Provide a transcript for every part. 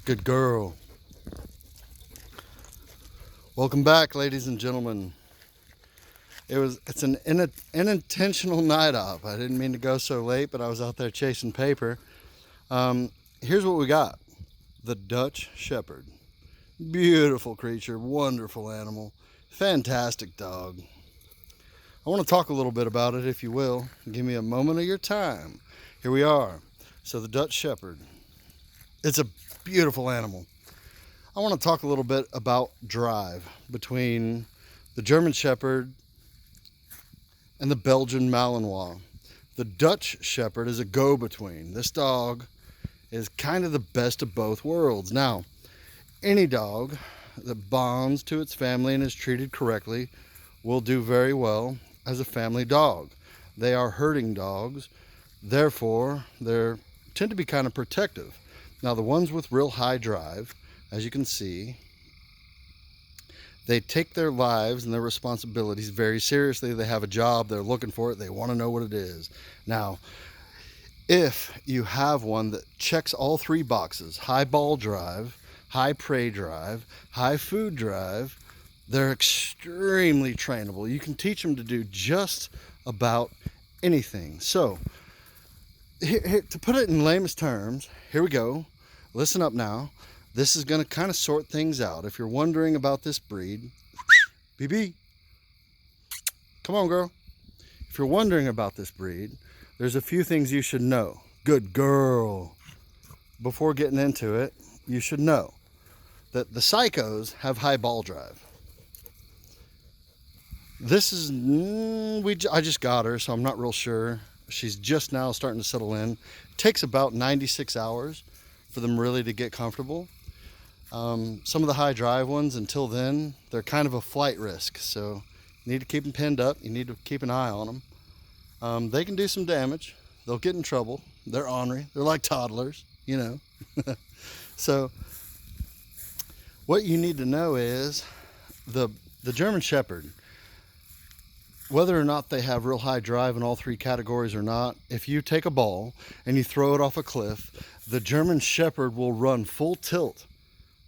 Good girl. Welcome back, ladies and gentlemen. It's an unintentional night off. I didn't mean to go so late, but I was out there chasing paper. Here's what we got. The Dutch Shepard. Beautiful creature, wonderful animal, fantastic dog. I want to talk a little bit about it, if you will. Give me a moment of your time. Here we are. So the Dutch Shepard. It's a beautiful animal. I want to talk a little bit about drive between the German Shepherd and the Belgian Malinois. The Dutch Shepherd is a go-between. This dog is kind of the best of both worlds. Now, any dog that bonds to its family and is treated correctly will do very well as a family dog. They are herding dogs, therefore they tend to be kind of protective. Now, the ones with real high drive, as you can see, they take their lives and their responsibilities very seriously. They have a job, they're looking for it, they want to know what it is. Now, if you have one that checks all three boxes, high ball drive, high prey drive, high food drive, they're extremely trainable. You can teach them to do just about anything. So, here, to put it in lamest terms, here we go. Listen up now. This is going to kind of sort things out. If you're wondering about this breed, BB, come on, girl. If you're wondering about this breed, there's a few things you should know. Good girl. Before getting into it, you should know that the psychos have high ball drive. This is, I just got her, so I'm not real sure. She's just now starting to settle in. It takes about 96 hours for them really to get comfortable. Some of the high drive ones, until then, they're kind of a flight risk. So you need to keep them pinned up. You need to keep an eye on them. They can do some damage. They'll get in trouble. They're ornery. They're like toddlers, you know. So what you need to know is the German Shepherd, whether or not they have real high drive in all three categories or not, if you take a ball and you throw it off a cliff, the German Shepherd will run full tilt,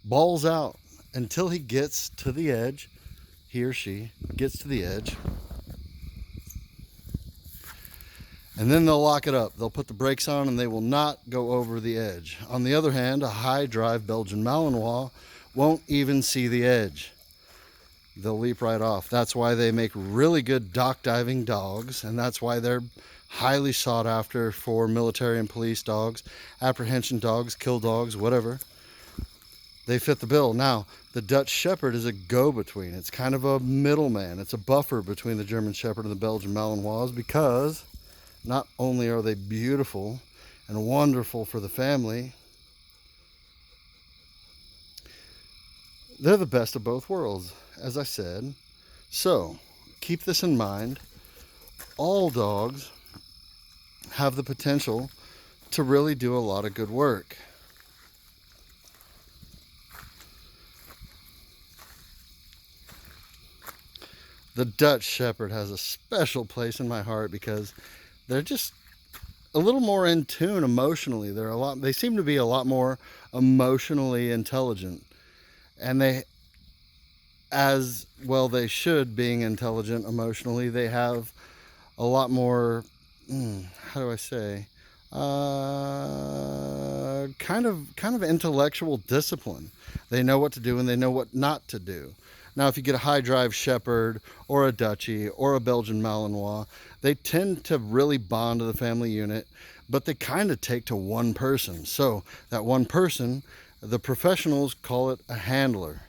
balls out, until he gets to the edge. He or she gets to the edge. And then they'll lock it up. They'll put the brakes on and they will not go over the edge. On the other hand, a high drive Belgian Malinois won't even see the edge. They'll leap right off. That's why they make really good dock diving dogs, and that's why they're highly sought after for military and police dogs, apprehension dogs, kill dogs, whatever. They fit the bill. Now, the Dutch Shepherd is a go-between. It's kind of a middleman. It's a buffer between the German Shepherd and the Belgian Malinois, because not only are they beautiful and wonderful for the family, they're the best of both worlds, as I said. So, keep this in mind. All dogs have the potential to really do a lot of good work. The Dutch Shepherd has a special place in my heart because they're just a little more in tune emotionally. They seem to be a lot more emotionally intelligent. And they, as well they should, being intelligent emotionally, they have a lot more, how do I say, kind of intellectual discipline. They know what to do and they know what not to do. Now, if you get a high drive Shepherd or a Dutchie or a Belgian Malinois, they tend to really bond to the family unit, but they kind of take to one person. So that one person, the professionals call it a handler.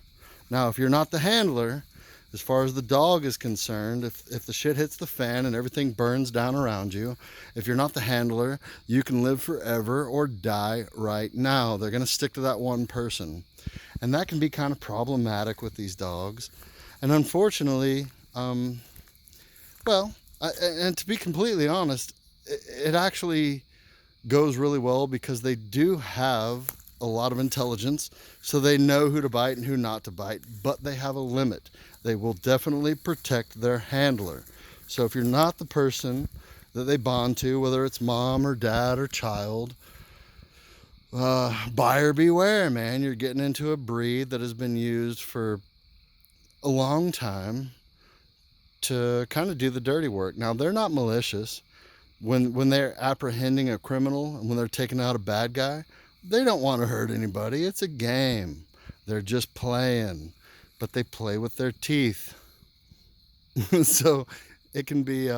Now, if you're not the handler, as far as the dog is concerned, if the shit hits the fan and everything burns down around you, if you're not the handler, you can live forever or die right now. They're going to stick to that one person. And that can be kind of problematic with these dogs. And unfortunately, and to be completely honest, it actually goes really well because they do have a lot of intelligence, so they know who to bite and who not to bite, but they have a limit. They will definitely protect their handler. So if you're not the person that they bond to, whether it's mom or dad or child, Buyer beware, man. You're getting into a breed that has been used for a long time to kind of do the dirty work. Now, they're not malicious. When they're apprehending a criminal and when they're taking out a bad guy, they don't want to hurt anybody. It's a game. They're just playing, but they play with their teeth. So it can be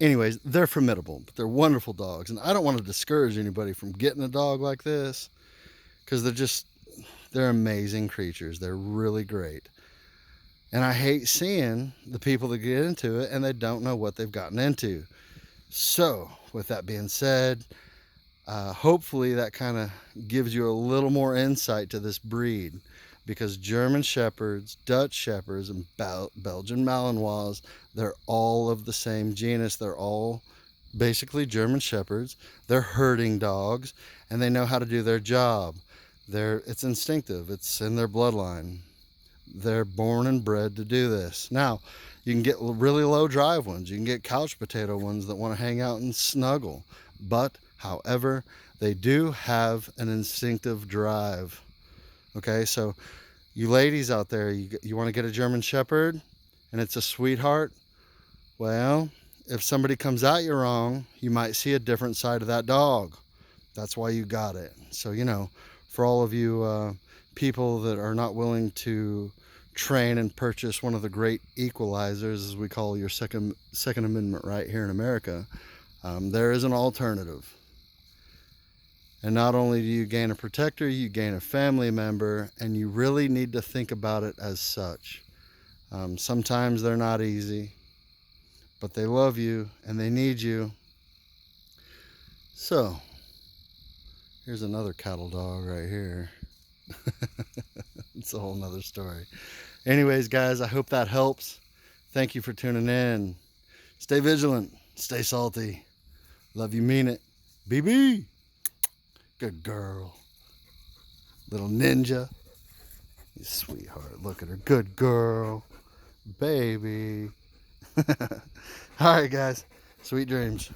anyways, they're formidable, but they're wonderful dogs, and I don't want to discourage anybody from getting a dog like this, because they're amazing creatures. They're really great. And I hate seeing the people that get into it and they don't know what they've gotten into. So, with that being said, hopefully that kind of gives you a little more insight to this breed, because German Shepherds, Dutch Shepherds, and Belgian Malinois, they're all of the same genus. They're all basically German Shepherds. They're herding dogs, and they know how to do their job. It's instinctive. It's in their bloodline. They're born and bred to do this. Now, you can get really low drive ones. You can get couch potato ones that want to hang out and snuggle. But, however, they do have an instinctive drive. Okay, so you ladies out there, you want to get a German Shepherd and it's a sweetheart? Well, if somebody comes at you wrong, you might see a different side of that dog. That's why you got it. So, for all of you people that are not willing to train and purchase one of the great equalizers, as we call your second amendment right here in America, there is an alternative. And not only do you gain a protector, you gain a family member, and you really need to think about it as such. Sometimes they're not easy, but they love you and they need you. So, here's another cattle dog right here. It's a whole nother story. Anyways, guys, I hope that helps. Thank you for tuning in. Stay vigilant. Stay salty. Love you, mean it. BB. Good girl. Little ninja. You sweetheart. Look at her. Good girl. Baby. All right, guys. Sweet dreams.